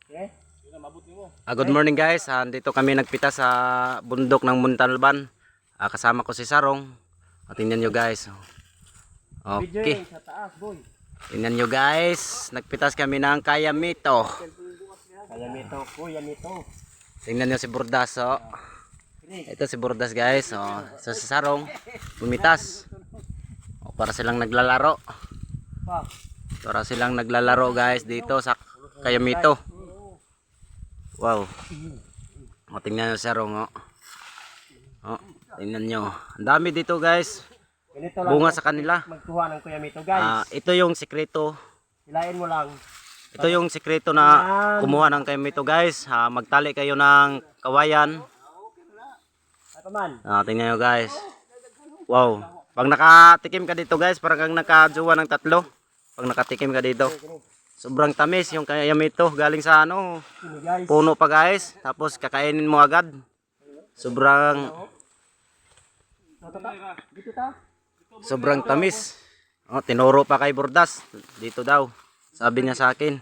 Good morning guys, dito kami nagpita sa bundok ng Montalban. Kasama ko si Sarong. Tingnan nyo guys. Okay. Tingnan nyo guys, nagpitas kami ng Kayamito. Kayamito, kuya nito. Tingnan nyo si Burdas. Ito si Burdas guys. So si Sarong pumitas. Para silang naglalaro. Guys dito sa Kayamito. Wow. Tingnan nyo si Sarong. Tingnan nyo. Ang dami dito guys. Bunga sa kanila. Magkuha ng Kayamito guys. Ito yung sikreto. Hilain mo lang. Ito yung sikreto na kumuha ng Kayamito guys. Magtali kayo ng kawayan. Tingnan nyo guys. Wow. Pag nakatikim ka dito guys, parang kang nakajuwa ng 3. Pag nakatikim ka dito. Sobrang tamis yung Kayamito. Galing sa puno pa guys. Tapos kakainin mo agad. Sobrang tamis. Tinuro pa kay Burdas. Dito daw. Sabi niya sa akin.